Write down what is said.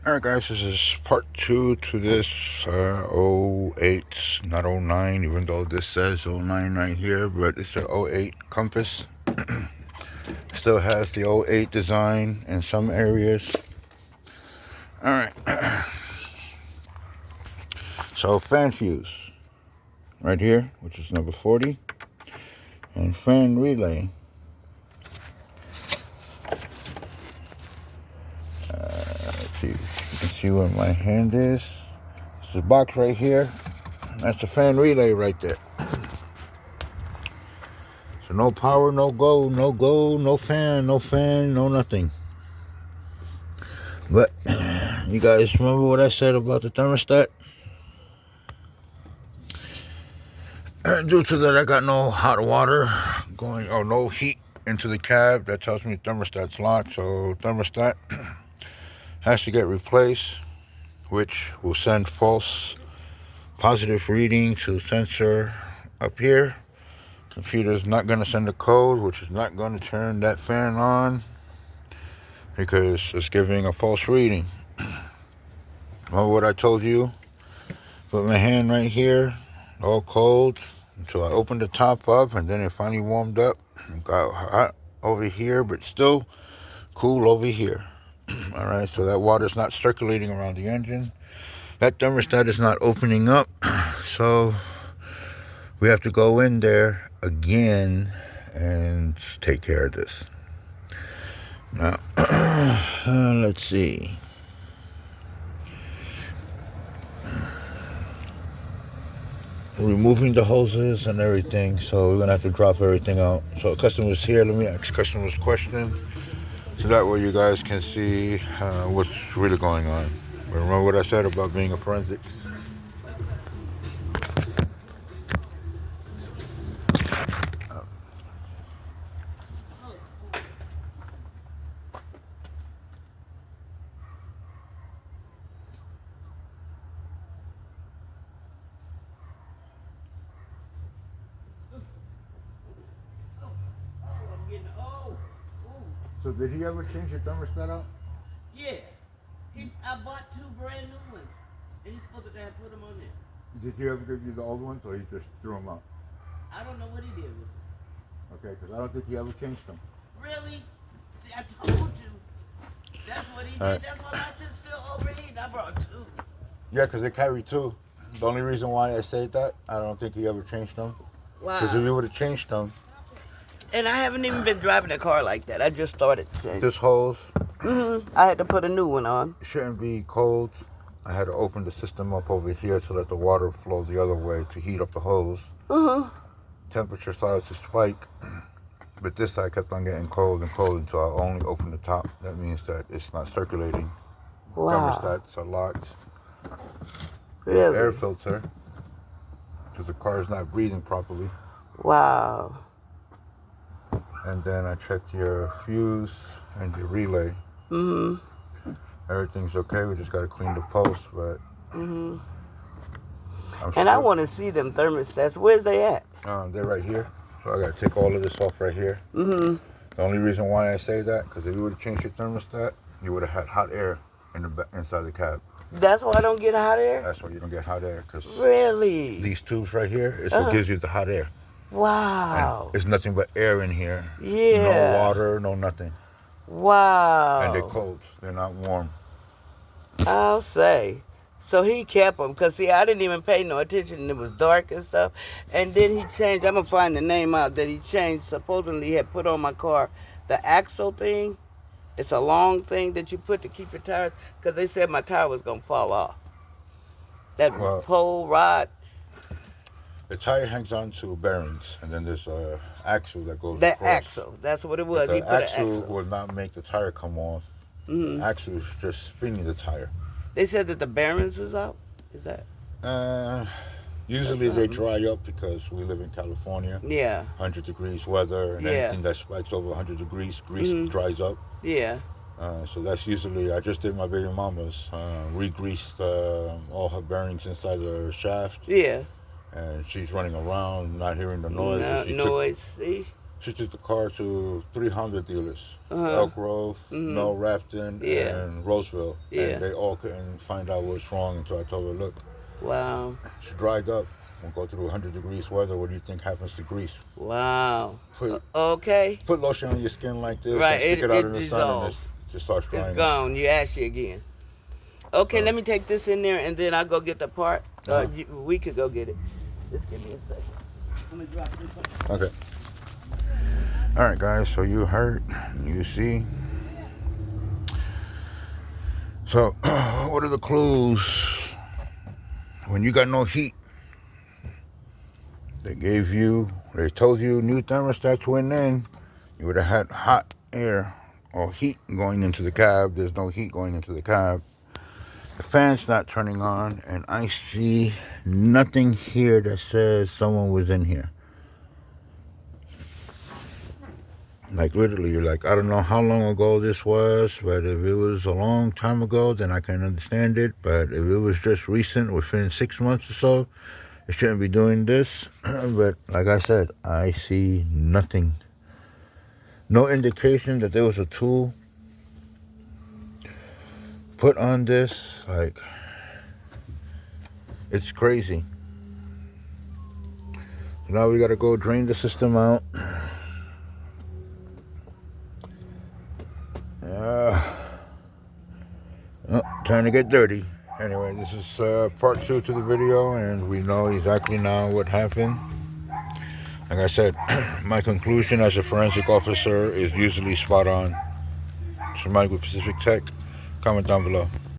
Alright guys, this is part 2 to this '08, not '09, even though this says '09 right here, but it's an '08 Compass. Still has the '08 design in some areas. Alright, so fan fuse right here, which is number 40, and fan relay. Let's see, you can see where my hand is. There's a box right here. That's the fan relay right there. So no power, no go, no fan, no nothing. But you guys remember what I said about the thermostat? Due to that, I got no hot water going, or no heat into the cab. That tells me thermostat's locked. So thermostat has to get replaced, which will send false positive reading to sensor up here. Computer's not going to send a code, which is not going to turn that fan on because it's giving a false reading. Well, what I told you, put my hand right here, all cold, until I opened the top up, and then it finally warmed up. Got hot over here, but still cool over here. All right, so that water's not circulating around the engine. That thermostat is not opening up, so we have to go in there again and take care of this. Now, let's see. Removing the hoses and everything, so we're gonna have to drop everything out. So customers here, let me ask customers questions, so that way you guys can see what's really going on. But remember what I said about being a forensic? So did he ever change your thermostat out? Yeah. I bought 2 brand new ones. And he's supposed to have put them on there. Did he ever give you the old ones, or he just threw them out? I don't know what he did with them. Okay, because I don't think he ever changed them. Really? See, I told you. That's what he did. Right. That's why my shit's still overheating. I brought 2. Yeah, because they carry 2. The only reason why I say that, I don't think he ever changed them. Wow. Because if he would have changed them, And I haven't even been driving a car like that. I just started changing. this hose I had to put a new one on. shouldn't be cold. I had to open the system up over here so that the water flows the other way to heat up the hose. Temperature started to spike, but this side kept on getting cold and cold until I only opened the top. That means that it's not circulating. Wow. Thermostats are locked. Really? Air filter, because the car is not breathing properly. Wow. And then I checked your fuse and your relay. Everything's okay. We just got to clean the post, but And I want to see them thermostats. Where's they at? they're right here. So I got to take all of this off right here. The only reason why I say that, because if you would have changed your thermostat, you would have had hot air in the inside the cab. That's why I don't get hot air? That's why you don't get hot air, because Really? these tubes right here is what gives you the hot air. Wow. And it's nothing but air in here. Yeah. No water, no nothing. Wow. And they're cold. They're not warm. I'll say. So he kept them, because, see, I didn't even pay no attention, and it was dark and stuff. And then he changed, I'm going to find the name out, that he changed, supposedly he had put on my car, the axle thing. It's a long thing that you put to keep your tires, because they said my tire was going to fall off. That pole rod. The tire hangs on to bearings, and then there's a axle that goes That across. axle, that's what it was. But He the put axle an axle. will not make the tire come off. The axle is just spinning the tire. They said that the bearings is out? Is that? Usually they dry up because we live in California. Yeah. 100 degrees weather, and anything that spikes over 100 degrees, grease dries up. Yeah. So that's usually, I just did my baby mama's, re-greased all her bearings inside the shaft. Yeah. And she's running around, not hearing the noise. No, noise, see? She took the car to 300 dealers. Uh-huh. Elk Grove, Mhm. Mel Rafton, Yeah. and Roseville. Yeah. And they all couldn't find out what's wrong until I told her, look, Wow. she dried up. We'll go through 100 degrees weather. What do you think happens to grease? Wow. Put Okay. put lotion on your skin like this Right. and stick it out in It the sun and dissolves. it just starts It's drying up. gone. You ask you again. Okay, let me take this in there and then I'll go get the part. We could go get it. Just give me a second. I'm gonna drop this off. Okay. All right, guys. So you heard, you see. So, what are the clues when you got no heat? They told you new thermostats went in. You would have had hot air or heat going into the cab. There's no heat going into the cab. The fan's not turning on, and I see nothing here that says someone was in here. Like literally, like I don't know how long ago this was, but if it was a long time ago, then I can understand it. But if it was just recent, within 6 months or so, it shouldn't be doing this. But like I said, I see nothing. No indication that there was a tool put on this. Like, it's crazy. So now we gotta go drain the system out. Time to get dirty. Anyway, this is part 2 to the video, and we know exactly now what happened. Like I said, my conclusion as a forensic officer is usually spot on. So Mike with Pacific Tech. Comment down below.